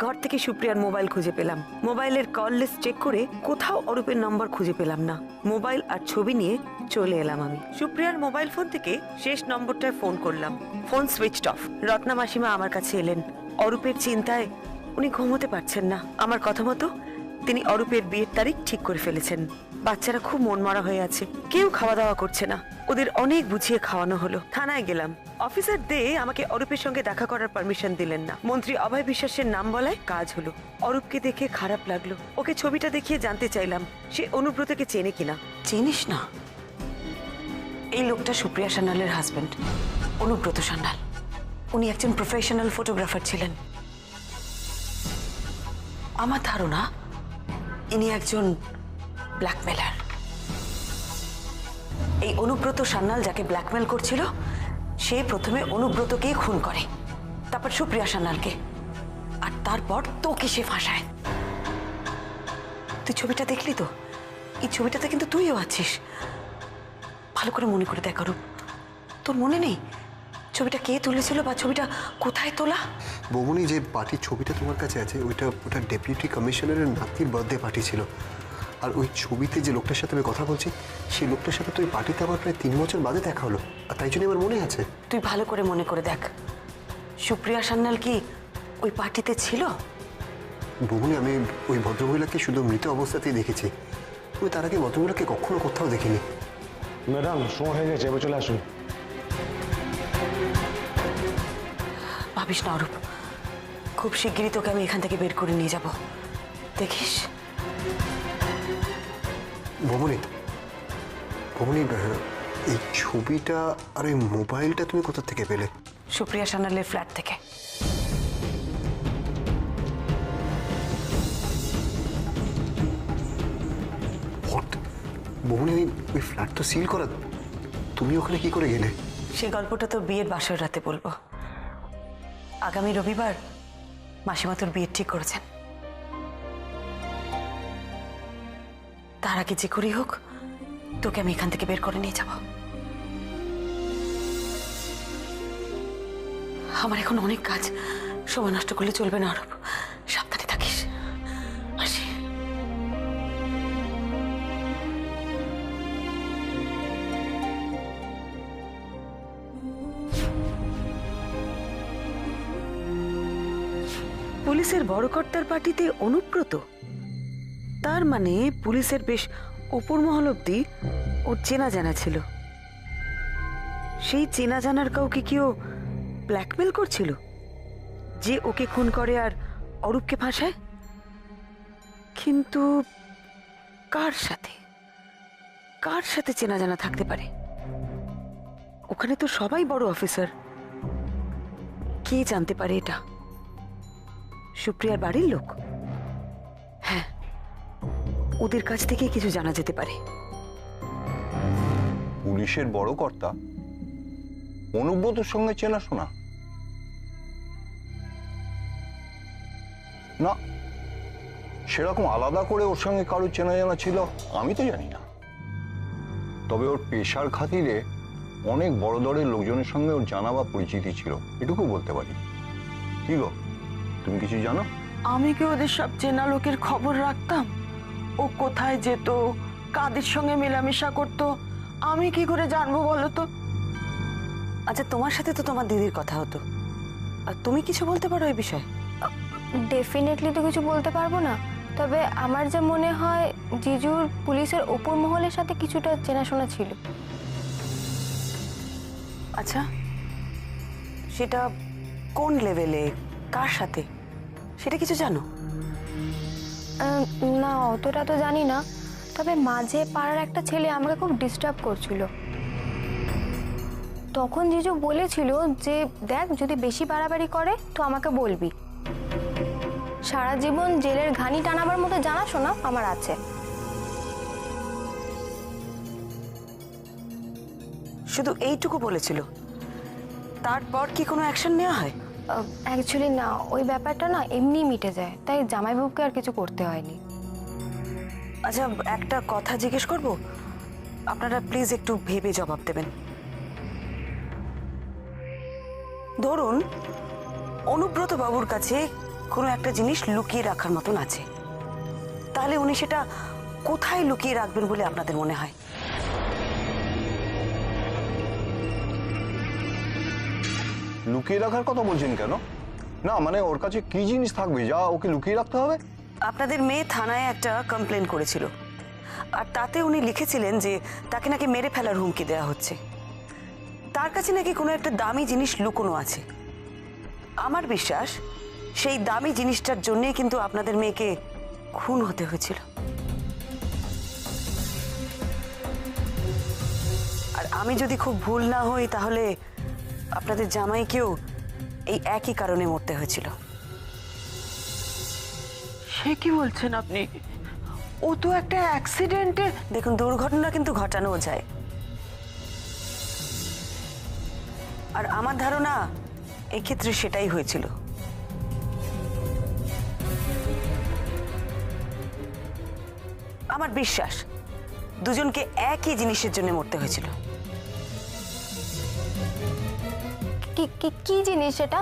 ঘর থেকে সুপ্রিয়ার মোবাইল খুঁজে পেলাম, মোবাইলের কল লিস্ট চেক করে কোথাও অরূপের নম্বর খুঁজে পেলাম না। মোবাইল আর ছবি নিয়ে চলে এলাম আমি। সুপ্রিয়ার মোবাইল ফোন থেকে শেষ নম্বরটায় ফোন করলাম, ফোন সুইচড অফ। রত্না মাসিমা আমার কাছে এলেন। অরূপের চিন্তায় উনি ঘুমোতে পারছেন না। আমার কথা মতো তিনি অরূপের বিয়ের তারিখ ঠিক করে ফেলেছেন। বাচ্চারা খুব মনমরা হয়ে আছে, কেউ খাওয়া দাওয়া করছে না। ওদের অনেক বুঝিয়ে খাওয়ানো হলো। থানায় গেলাম, অফিসার দে আমাকে অরূপের সঙ্গে দেখা করার পারমিশন দিলেন না। মন্ত্রী অভয় বিশ্বাসের নাম বলায় কাজ হলো। অরূপকে দেখে খারাপ লাগলো, ওকে ছবিটা দেখিয়ে জানতে চাইলাম সে অনুব্রতকে চেনে কিনা। চিনিস না? এই লোকটা সুপ্রিয়া সান্যালের হাজবেন্ড, অনুব্রত সান্যাল। উনি একজন প্রফেশনাল ফটোগ্রাফার ছিলেন। আমার ধারণা ইনি একজন ব্ল্যাকমেলার। এই অনুব্রত সান্যাল যাকে ব্ল্যাকমেল করছিল সে প্রথমে অনুব্রতকে খুন করে, তারপর সুপ্রিয়া সান্যালকে, আর তারপর তোকে সে ফাঁসায়। তুই ছবিটা দেখলি তো? এই ছবিটাতে কিন্তু তুইও আছিস। ভালো করে মনে করে দেখ অরূপ, তোর মনে নেই ছবিটা কে তুলেছিল বা ছবিটা কোথায় তোলা? বৌমনি, যে পার্টির ছবিটা তোমার কাছে আছে ওটা ডেপুটি কমিশনারের নাতির বার্থডে পার্টি ছিল। আর ওই ছবিতে যে লোকটার সাথে আমি কথা বলছি সেই লোকটার সাথে তো ওই পার্টিতে আমার প্রায় 3 বছর বাদে দেখা হলো, আর তাই জন্য আমার মনে আছে। তুই ভালো করে মনে করে দেখ, সুপ্রিয়া সান্যাল কি ওই পার্টিতে ছিল? বৌমনি, আমি ওই ভদ্রমহিলাকে শুধু মৃত অবস্থাতেই দেখেছি। আমি তার আগে ভদ্রমহিলাকে কখনো কোথাও দেখিনি। ম্যাডাম, সময় হয়ে গেছে, এবার চলে আসুন। ভাবিস না অরূপ, খুব শিগগিরই তোকে আমি এখান থেকে বের করে নিয়ে যাব, দেখিস। বৌমনি, এই ছবিটা আর ওই মোবাইলটা তুমি কোথা থেকে পেলে? সুপ্রিয়া সান্যালের ফ্ল্যাট থেকে। বৌমনি, ওই ফ্ল্যাট তো সিল করা, তুমি ওখানে কি করে গেলে? সেই গল্পটা তো বিয়ের বাসর রাতে বলবো। আগামী রবিবার মাসিমা তোর বিয়ে ঠিক করেছেন। তার আগে যে করেই হোক তোকে আমি এখান থেকে বের করে নিয়ে যাব। আমার এখন অনেক কাজ, সময় নষ্ট করলে চলবে না অরূপ, সাবধানে থাকিস। আসি। পুলিশের বড় কর্তার পার্টিতে অনুব্রত, তার মানে পুলিশের বেশ উপর মহল অব্দি ওর চেনা জানা ছিল। সেই চেনা জানার কাউকে কেউ ব্ল্যাকমেল করছিল যে ওকে খুন করে আর অরূপকে ফাঁসায়। কিন্তু কার সাথে চেনা জানা থাকতে পারে? ওখানে তো সবাই বড় অফিসার, কে জানতে পারে এটা? সুপ্রিয়ার বাড়ির লোক? হ্যাঁ, ওদের কাছ থেকে কিছু জানা যেতে পারে। পুলিশের বড় কর্তা অনুব্রতর সঙ্গে চেনাশোনা? না, সেরকম আলাদা করে ওর সঙ্গে কারো চেনা জানা ছিল আমি তো জানি না। তবে ওর পেশার খাতিরে অনেক বড় দরের লোকজনের সঙ্গে ওর জানা বা পরিচিতি ছিল, এটুকু বলতে পারি। কি গো, তুমি কিছু জানো? আমি কি ওদের সব চেনা লোকের খবর রাখতাম? ও কোথায় যেত, কাদের সঙ্গে মেলামেশা করতো, আমি কি করে জানবো বলো তো? আচ্ছা, তোমার সাথে তো তোমার দিদির কথা হতো, আর তুমি কিছু বলতে পারো এই বিষয়ে? ডেফিনেটলি তো কিছু বলতে পারবো না, তবে আমার যা মনে হয় জিজুর পুলিশের ওপর মহলের সাথে কিছুটা চেনাশোনা ছিল। আচ্ছা, সেটা কোন লেভেলে, কার সাথে, সেটা কিছু জানো? না, অতটা তো জানি না, তবে মাঝে পাড়ার একটা ছেলে আমাকে খুব ডিস্টার্ব করছিল। তখন জিজু বলেছিল যে দেখ, যদি বেশি বাড়াবাড়ি করে তো আমাকে বলবি। সারা জীবন জেলের ঘানি টানাবার মতো জানাশোনা আমার আছে। শুধু এইটুকু বলেছিল? তারপর কি কোনো অ্যাকশন নেওয়া হয়? অ্যাকচুয়ালি না, ওই ব্যাপারটা না এমনি মিটে যায়, তাই জামাইবাবুকে আর কিছু করতে হয়নি। আচ্ছা, একটা কথা জিজ্ঞেস করব, আপনারা প্লিজ একটু ভেবে জবাব দেবেন। ধরুন অনুব্রত বাবুর কাছে কোনো একটা জিনিস লুকিয়ে রাখার মতন আছে, তাহলে উনি সেটা কোথায় লুকিয়ে রাখবেন বলে আপনাদের মনে হয়? লুকিয়ে রাখার কথা বলছেন কেন? না মানে ওর কাছে কি জিনিস থাকবে যা ওকে লুকিয়ে রাখতে হবে? আপনাদের মেয়ে থানায় একটা কমপ্লেন করেছিল, আর তাতে উনি লিখেছিলেন যে তাকে নাকি মেরে ফেলার হুমকি দেওয়া হচ্ছে। তার কাছে নাকি কোনো একটা দামি জিনিস লুকোনো আছে। আমার বিশ্বাস সেই দামি জিনিসটার জন্যই কিন্তু আপনাদের মেয়েকে খুন হতে হয়েছিল। আর আমি যদি খুব ভুল না হই তাহলে আপনাদের জামাইকেও এই একই কারণে মরতে হয়েছিল। সে কি বলছেন আপনি? ও তো একটা অ্যাক্সিডেন্টে। দেখুন, দুর্ঘটনা কিন্তু ঘটানো যায়, আর আমার ধারণা এক্ষেত্রে সেটাই হয়েছিল। আমার বিশ্বাস দুজনকে একই জিনিসের জন্য মরতে হয়েছিল। কি কি কি জিনিস এটা?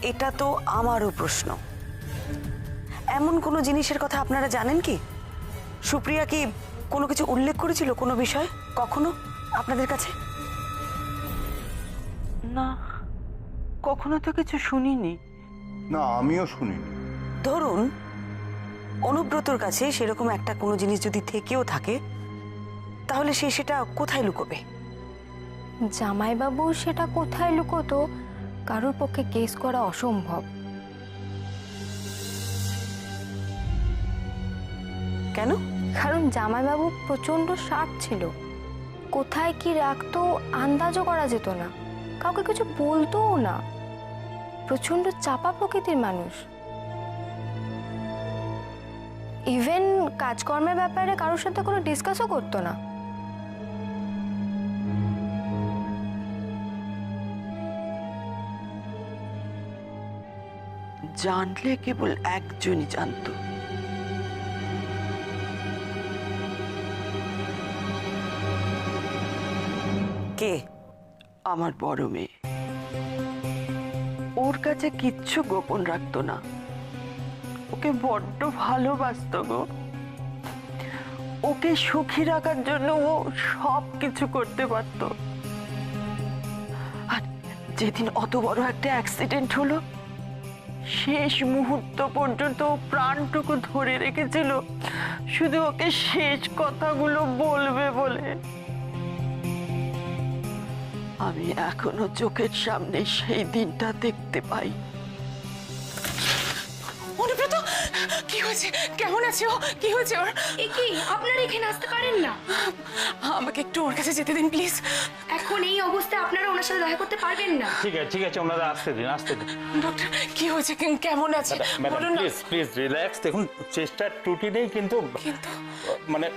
এটা তো আমারও প্রশ্ন। এমন কোনো জিনিসের কথা আপনারা জানেন কি? সুপ্রিয়া কি কোনো কিছু উল্লেখ করেছিল, কোনো বিষয় কখনো আপনাদের কাছে? না, কখনো তো কিছু শুনিনি। না আমিও শুনিনি। ধরুন অনুব্রতর কাছে সেরকম একটা কোনো জিনিস যদি থেকেও থাকে, তাহলে সে সেটা কোথায় লুকোবে? জামাইবাবু সেটা কোথায় লুকোতো কারোর পক্ষে কেস করা অসম্ভব। কেন? কারণ জামাইবাবু প্রচন্ড শার্প ছিল, কোথায় কি রাখতো আন্দাজও করা যেত না, কাউকে কিছু বলতোও না, প্রচন্ড চাপা প্রকৃতির মানুষ। ইভেন কাজকর্মের ব্যাপারে কারোর সাথে কোনো ডিসকাসও করতো না। জানলে কেবল একজনই জানতো। কে? আমার বড় মেয়ে। ওর কাছে কিচ্ছু গোপন রাখতো না, ওকে বড্ড ভালোবাসতো গো। ওকে সুখী রাখার জন্য ও সব কিছু করতে পারতো। আর যেদিন অত বড় একটা অ্যাক্সিডেন্ট হলো, শেষ মুহূর্ত পর্যন্ত ও প্রাণটুকু ধরে রেখেছিল শুধু ওকে শেষ কথাগুলো বলবে বলে। আমি এখনো চোখের সামনে সেই দিনটা দেখতে পাই। অনুব্রত, কি হয়েছে? কেমন আছে ও? কি হয়েছে ওর? কি আপনারা এখানে আসতে পারেন না? আমাকে একটু ওর কাছে যেতে দিন প্লিজ। এখন এই অবস্থায় আপনারা ওনার সাথে দেখা করতে পারবেন না। ঠিক আছে ওনারা আসতে দিন ডক্টর, কি হয়েছে? কেমন আছে বলুন না। Please relax. দেখুন চেষ্টার ত্রুটি নেই, কিন্তু কিন্তু মানে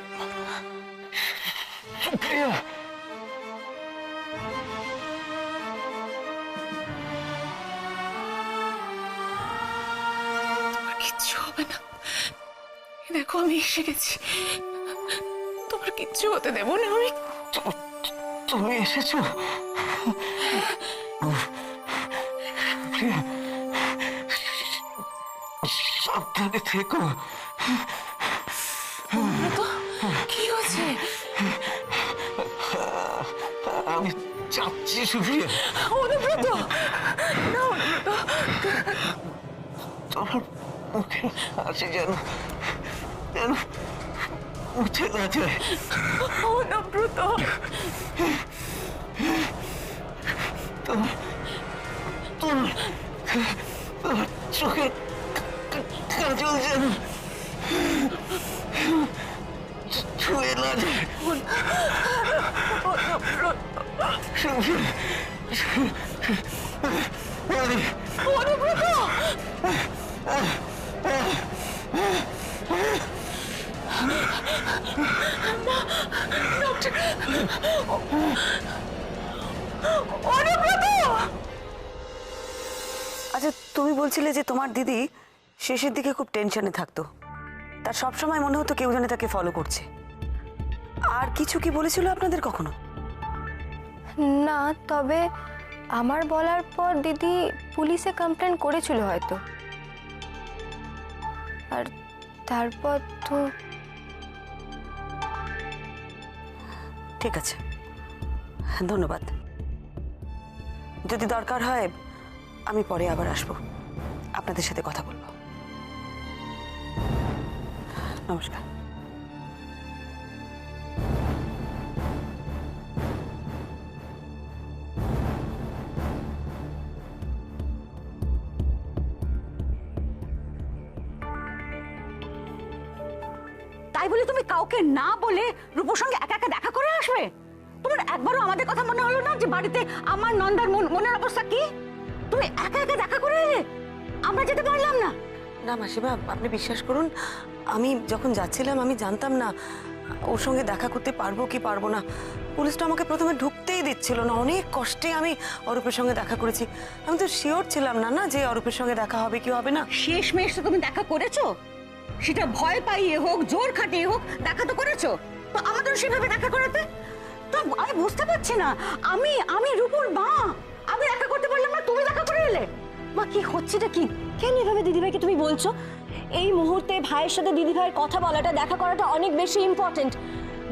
কিচ্ছু হবে না। দেখো আমি এসে গেছি, তোমার কিচ্ছু হতে দেবো না আমি। তুমি এসেছো? সাবধানে থেকো। কি হয়েছে? আমি যাচ্ছি সুপ্রিয়া। অনুব্রত, না অনুব্রত। তোমার মুখে আছে যেন মুছে না যায়। অনুব্রত, তোমার চোখের কাজল যেন ছুঁয়ে না যায়। অনুব্রত, আচ্ছা, তুমি বলছিলে যে তোমার দিদি শেষের দিকে খুব টেনশনে থাকতো, তার সবসময় মনে হতো কেউ যেন তাকে ফলো করছে। আর কিছু কি বলেছিল আপনাদের কখনো? না, তবে আমার বলার পর দিদি পুলিশে কমপ্লেন করেছিল হয়তো, আর তারপর তো ঠিক আছে, ধন্যবাদ। যদি দরকার হয় আমি পরে আবার আসবো, আপনাদের সাথে কথা বলবো। নমস্কার। তাই বলে তুমি কাউকে না বলে রূপর সঙ্গে একা একা দেখা করে আসবে? তোমার একবারও আমাদের কথা মনে হলো না যে বাড়িতে আমার নন্দার মনের অবস্থা কি? তুমি একা একা দেখা করে এলে, আমরা যেতে পারলাম না। না মাসিমা, আপনি বিশ্বাস করুন, আমি যখন যাচ্ছিলাম আমি জানতাম না ওর সঙ্গে দেখা করতে পারবো কি পারবো না। পুলিশটা আমাকে প্রথমে ঢুকতেই দিচ্ছিল না, অনেক কষ্টে আমি অরূপের সঙ্গে দেখা করেছি। আমি তো শিওর ছিলাম না না যে অরূপের সঙ্গে দেখা হবে কি হবে না। শেষমেশ তো তুমি দেখা করেছো, সেটা ভয় পাইয়ে হোক জোর খাটিয়ে হোক দেখা তো করেছো। তো আমাদের সেভাবে দেখা করাতে তো আমি বুঝতে পারছি না। আমি রূপর মা, আমি দেখা করতে পারলাম না, তুমি দেখা করে এলে। মা কি হচ্ছেটা কি? কেন এভাবে দিদিভাইকে তুমি বলছো? এই মুহূর্তে ভাইয়ের সাথে দিদিভাইয়ের কথা বলাটা, দেখা করাটা অনেক বেশি ইম্পর্টেন্ট।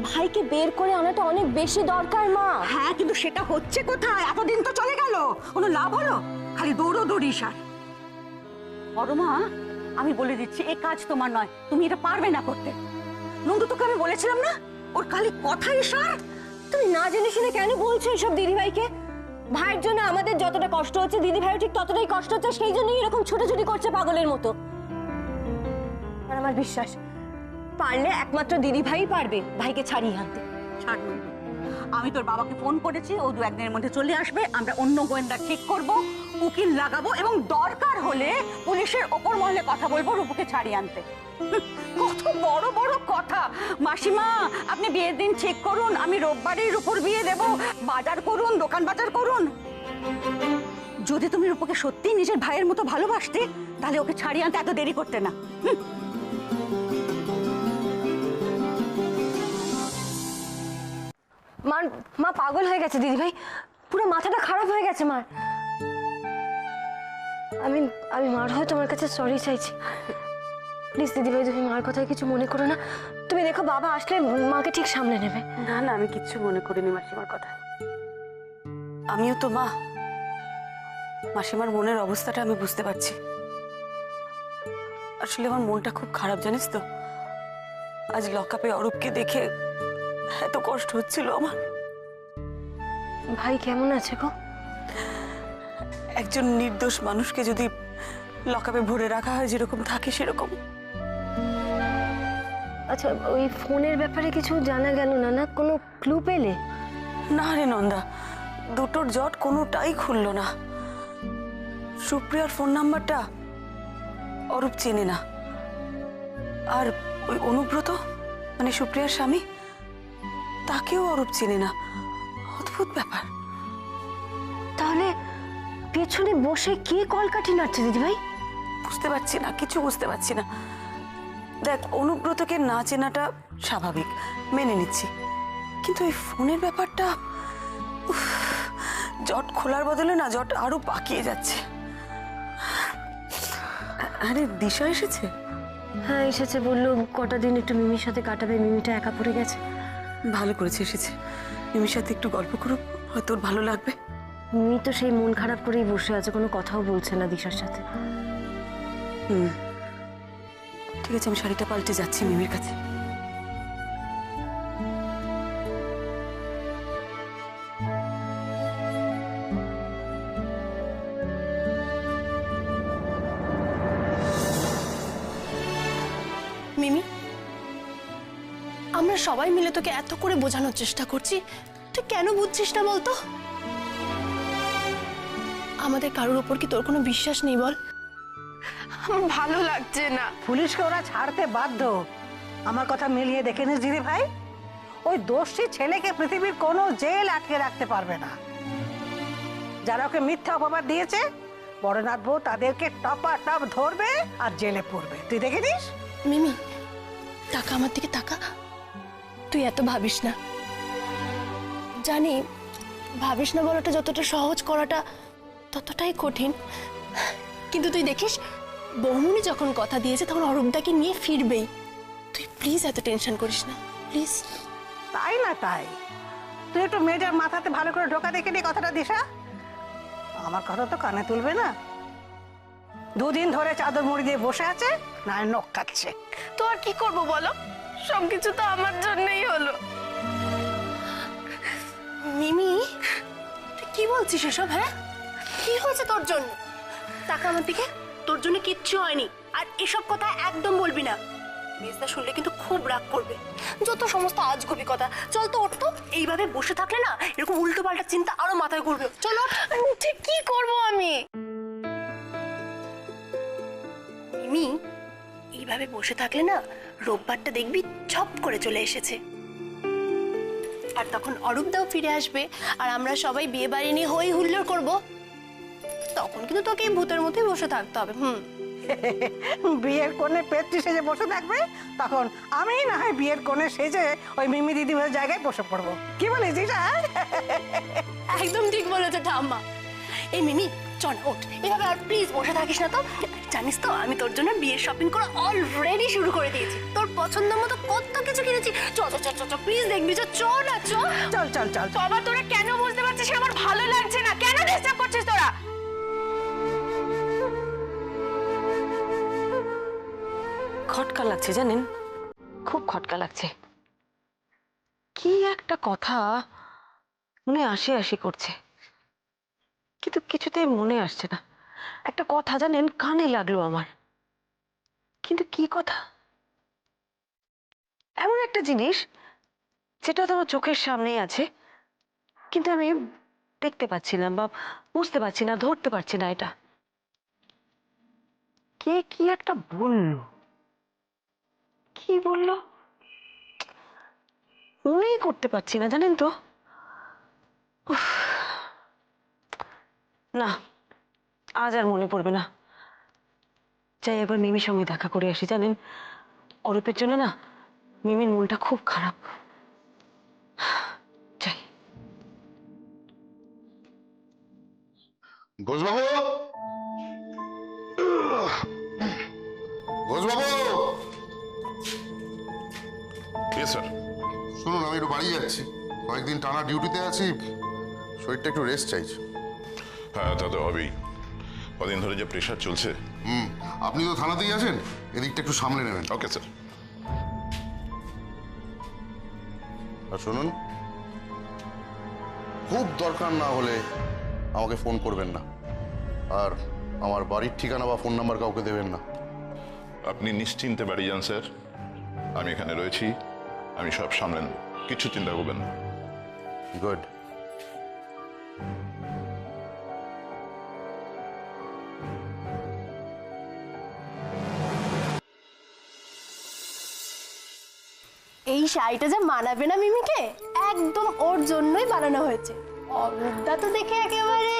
ভাইকে বের করে আনাটা অনেক বেশি দরকার মা। হ্যাঁ, কিন্তু সেটা হচ্ছে কোথায়? এতদিন তো চলে গেল, কোনো লাভ হলো? খালি দৌড়োদৌড়ি সার। বড় মা, আমি বলে দিচ্ছি এই কাজ তোমার নয়, তুমি এটা পারবে না করতে। নন্দু তোকে আমি বলেছিলাম না, ওর খালি কথাই সার। তুমি না জেনে শুনে কেন বলছো এসব দিদিভাইকে? ভাইয়ের জন্য আমাদের যতটা কষ্ট হচ্ছে দিদিভাইও ঠিক ততটাই কষ্ট হচ্ছে, সেই জন্যই এরকম ছুটোছুটি করছে পাগলের মতো। আর আমার বিশ্বাস পারলে একমাত্র দিদিভাই পারবে ভাইকে ছাড়িয়ে আনতে। ছাড় নন্দু, আমি তোর বাবাকে ফোন করেছি, ও 2-1 দিনের মধ্যে চলে আসবে। আমরা অন্য গোয়েন্দা ঠিক করব, উকিল লাগাবো এবং দরকার হলে পুলিশের ওপর মহলে কথা বলবো রূপকে ছাড়িয়ে আনতে। কত বড় বড় কথা। মাসিমা, আপনি বিয়ের দিন ঠিক করুন, আমি রোববারই রূপর বিয়ে দেব, বাজার করুন, দোকান বাজার করুন। যদি তুমি রূপকে সত্যিই নিজের ভাইয়ের মতো ভালোবাসতে তাহলে ওকে ছাড়িয়ে আনতে এত দেরি করতে না। মা পাগল হয়ে গেছে দিদিভাই, পুরো মাথাটা খারাপ হয়ে গেছে মার। আমি মার হয় তোমার কাছে সরি চাইছি। প্লিজ দিদিভাই, তুমি মার কথায় কিছু মনে করো না। তুমি দেখো বাবা আসলে মাকে ঠিক সামলে নেবে। না না, আমি কিচ্ছু মনে করিনি মাসিমার কথা। আমিও তো মা, মাসিমার মনের অবস্থাটা আমি বুঝতে পারছি। আসলে আমার মনটা খুব খারাপ, জানিস তো। আজ লকআপে অরূপকে দেখে এত কষ্ট হচ্ছিল আমার। ভাই কেমন আছে গো? একজন নির্দোষ মানুষকে যদি লকআপে ভরে রাখা হয় যেরকম থাকে সেরকম। আচ্ছা, ওই ফোনের ব্যাপারে কিছু জানা গেল না? না কোনো ক্লু পেলে? না রে নন্দা, দুটোর জট কোনোটাই খুললো না। সুপ্রিয়ার ফোন নাম্বারটা অরূপ চেনে না, আর ওই অনুব্রত মানে সুপ্রিয়ার স্বামী, তাকেও অরূপ চেনে না। অদ্ভুত ব্যাপার। তাহলে পেছনে বসে কে কলকাঠি নাড়ছে দিদিভাই? বুঝতে পারছি না, কিছু বুঝতে পারছি না। দেখ, অনুব্রতকে না চেনাটা স্বাভাবিক, মেনে নিচ্ছি, কিন্তু এই ফোনের ব্যাপারটা জট খোলার বদলে না জট আরো পাকিয়ে যাচ্ছে। আরে দিশা এসেছে? হ্যাঁ এসেছে, বললো কটা দিন একটু মিমির সাথে কাটাবে, মিমিটা একা পড়ে গেছে। ভালো করেছে এসেছে, মিমির সাথে একটু গল্প করুক, হয়তো ওর ভালো লাগবে। মিমি তো সেই মন খারাপ করেই বসে আছে, কোনো কথাও বলছে না দিশার সাথে। ঠিক আছে, আমি শাড়িটা পাল্টে যাচ্ছি মিমির কাছে। মিমি, আমরা সবাই মিলে তোকে এত করে বোঝানোর চেষ্টা করছি, তুই কেন বুঝছিস না বলতো? আমাদের কারোর উপর কি তোর কোনো বিশ্বাস নেই বল? আমার ভালো লাগছে না। পুলিশকে ওরা ছাড়তে বাধ্য। আমার কথা মিলিয়ে দেখে নিস দিদি ভাই, ওই দোষী ছেলেকে পৃথিবীর কোনো জেল আটকে রাখতে পারবে না। যারা ওকে মিথ্যা অপবাদ দিয়েছে, বড়নাথ বউ তাদেরকে টপাটপ ধরবে আর জেলে পড়বে। তুই দেখে নিস। মিমি, টাকা আমার দিকে টাকা, তুই এত ভাবিস না। জানি ভাবিস না বলাটা যতটা সহজ করাটা ততটাই কঠিন। কিন্তু তুই দেখিস বৌমনি যখন কথা দিয়েছে তখন অরূপদাকে নিয়ে ফিরবেই। তুই প্লিজ এত টেনশন করিস না, প্লিজ। তাই না তাই, তুই একটু মেয়েটার মাথাতে ভালো করে ঢোকা দেখে নিয়ে কথাটা দিশা। আমার কথা তো কানে তুলবে না, দুদিন ধরে চাদর মুড়ি দিয়ে বসে আছে, না নখ কাটছে। তো আর কি করবো বলো, সবকিছু তো আমার জন্যই হলো। মিমি, তুই কি বলছিস এসব? হ্যাঁ, কি হয়েছে তোর জন্য? টাকা আমার দিকে, তোর জন্য কিচ্ছু হয়নি। আর এসব কথা একদম বলবি না, মেজদা শুনলে কিন্তু খুব রাগ করবে। যত সমস্ত আজগুবি কথা। চল তো ওঠ তো, এইভাবে বসে থাকলে না এরকম উল্টো পাল্টা চিন্তা আরো মাথায় ঘুরবে। চলো। ঠিক কি করবো আমি? মিমি, এইভাবে বসে থাকলে না রোববারটা দেখবি ছপ করে চলে এসেছে। আর তখন অরূপদাও ফিরে আসবে, আর আমরা সবাই বিয়ে বাড়ি নিয়ে হই হুল্লোড় করবো। তখন কিন্তু তোকে এই ভূতের মধ্যেই বসে থাকতে হবে। বিয়ের কোণে পেত্রী সেজে বসে থাকবে, তখন আমি না হয় বিয়ের কোণে সেজে ওই মিমি দিদিমার জায়গায় বসে পড়বো। কি বলিস দিশা? একদম ঠিক বলেছে ঠাম্মা। এই মিমি, চল ওঠ, এভাবে আর প্লিজ বসে থাকিস না তো। জানিস তো আমি তোর জন্য বিয়ের শপিং করা অলরেডি শুরু করে দিয়েছি। তোর পছন্দ মতো কত কিছু কিনেছি। চল চল চল চল, প্লিজ দেখবি। চল না, চল চল চল চল। বাবা, তোরা কেন বুঝতে পারছিস আমার ভালো লাগছে না? কেন ডিস্টার্ব করছিস তোরা? খটকা লাগছে জানেন, খুব খটকা লাগছে। কি একটা কথা মনে আসে আসে করছে, কিন্তু কিছুতেই মনে আসছে না। একটা কথা জানেন কানে লাগলো আমার, কিন্তু কি কথা? এমন একটা জিনিস যেটা তো আমার চোখের সামনেই আছে, কিন্তু আমি দেখতে পাচ্ছি না বা বুঝতে পারছি না, ধরতে পারছি না। এটা কে কি একটা বললো, কি বললো মনেই করতে পারছি না জানেন তো। উফ, না আজ আর মনে পড়বে না। যাই একবার মিমির সঙ্গে দেখা করে আসি। জানেন অরূপের জন্য না মিমির মনটা খুব খারাপ। যাই। ঘোষবাবু, ঘোষবাবু, স্যার শুনুন, আমি একটু বাড়ি যাচ্ছি, কয়েকদিন টানা ডিউটিতে আছি, শরীরটা একটু রেস্ট চাইছে। হ্যাঁ, তা তো হবেই, কদিন ধরে যে প্রেশার চলছে। আপনি তো থানাতেই আছেন, এদিকটা একটু সামলে নেবেন। Okay sir. আর শুনুন, খুব দরকার না হলে আমাকে ফোন করবেন না, আর আমার বাড়ির ঠিকানা বা ফোন নাম্বার কাউকে দেবেন না। আপনি নিশ্চিন্তে বাড়ি যান স্যার, আমি এখানে রয়েছি, আমি সব সামলে নেব, কিছু চিন্তা করবেন না। গুড। এই শাড়িটা যা মানাবে না মিমিকে, একদম ওর জন্যই বানানো হয়েছে। অরূপদা তো দেখে একেবারে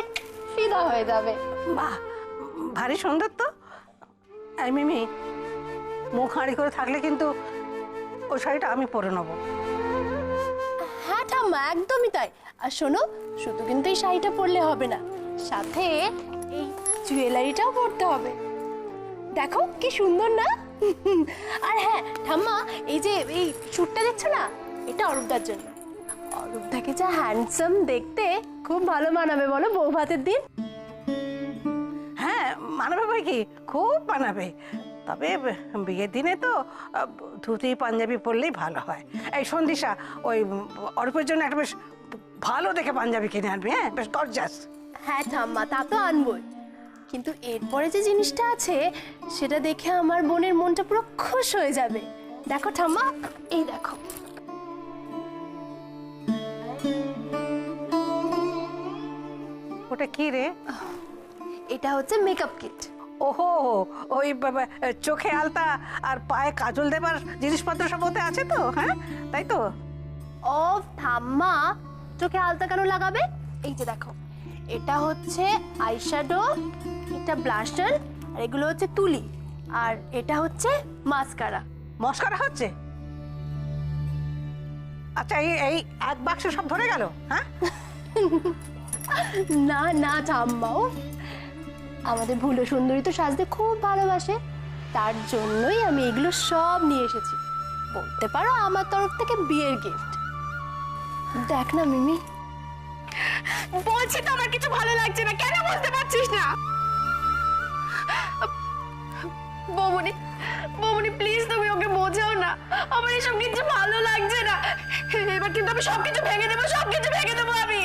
ফিদা হয়ে যাবে। বাহ, ভারী সুন্দর তো। এই মিমি, মুখ হাঁড়ি করে থাকলে কিন্তু ওই শাড়িটা আমি পরে নেবো। হ্যাঁ ঠাম্মা, একদমই তাই। আর শোনো, শুধু কিন্তু এই শাড়িটা পরলে হবে না, সাথে এই জুয়েলারিটাও পরতে হবে। দেখো কি সুন্দর না? আর হ্যাঁ ঠাম্মা, এই যে এই চুটটা দেখছো না, এটা অরূপদার জন্য। অরূপদাকে যা হ্যান্ডসাম দেখতে, খুব ভালো মানাবে বলো বউ ভাতের দিন। হ্যাঁ মানাবে বই কি, খুব মানাবে। তবে বিয়ের দিনে তো ধুতি পাঞ্জাবি পরলেই ভালো হয়। এই সন্ধিশা, ওই অরূপের জন্য একটা বেশ ভালো দেখে পাঞ্জাবি কিনে আনবি। হ্যাঁ, বেশ গর্জাস। হ্যাঁ ঠাম্মা, তা তো আনবই, কিন্তু এরপরে যে জিনিসটা আছে সেটা দেখে আমার বোনের মনটা পুরো খুশ হয়ে যাবে। দেখো ঠাম্মা, এই দেখো। ওটা কি রে? এটা হচ্ছে মেকআপ কিট। ওহো, ওই চোখে আলতা আর পায়ে কাজল দেবার জিনিসপত্র সব ওতে আছে তো? হ্যাঁ, তাই তো। ও ঠাম্মা, চোখে আলতা কেন লাগাবে? এই যে দেখো, এটা হচ্ছে আইশ্যাডো, এটা ব্লাশার, আর এগুলো হচ্ছে তুলি, আর এটা হচ্ছে মাস্কারা। মস্কারা হচ্ছে? আচ্ছা, এই এক বাক্স সব ধরে গেল? হ্যাঁ, না না ঠাম্মা, ও আমাদের ভুলো সুন্দরী তো সাজতে খুব ভালোবাসে, তার জন্যই আমি এগুলো সব নিয়ে এসেছি। বলতে পারো আমার তরফ থেকে বিয়ের গিফট। দেখ না মিমি। বলছি তো আমার কিছু ভালো লাগছে না, কেন বুঝতে পারছিস না? বৌমনি, বৌমনি প্লিজ তুমি ওকে বোঝাও না, আমার এসব কিছু ভালো লাগছে না। এবার কিন্তু আমি সবকিছু ভেঙে দেবো, সবকিছু ভেঙে দেবো আমি।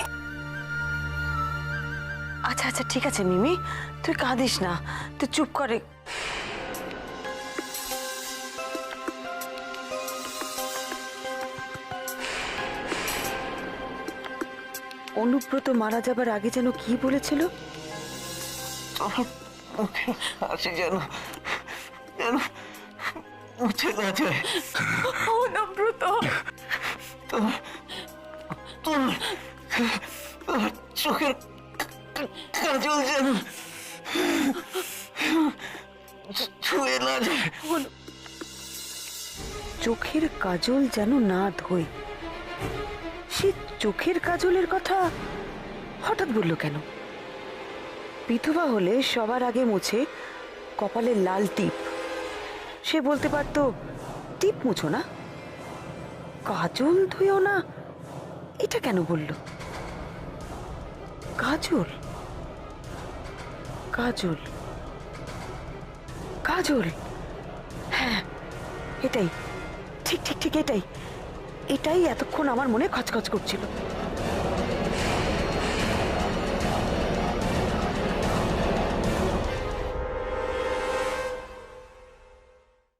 আচ্ছা আচ্ছা ঠিক আছে মিমি, তুই কাঁদিস না, তুই চুপ করে। অনুব্রত মারা যাবার আগে যেন কি বলেছিল? মুখে হাসি যেন যেন মুছে না যায়। অনুব্রত, তোমার চোখের কাজল যেন ছুঁয়ে না যায়। চোখের কাজল যেন না ধোয়, সে চোখের কাজলের কথা হঠাৎ বলল কেন? বিধবা হলে সবার আগে মুছে কপালে লাল টিপ, সে বলতে পারতো টিপ মুছো না, কাজল ধুয়েও না, এটা কেন বলল? কাজল কাজল কাজল, হ্যাঁ এটাই, ঠিক ঠিক ঠিক এটাই, এটাই এতক্ষণ আমার মনে খচখচ করছিল।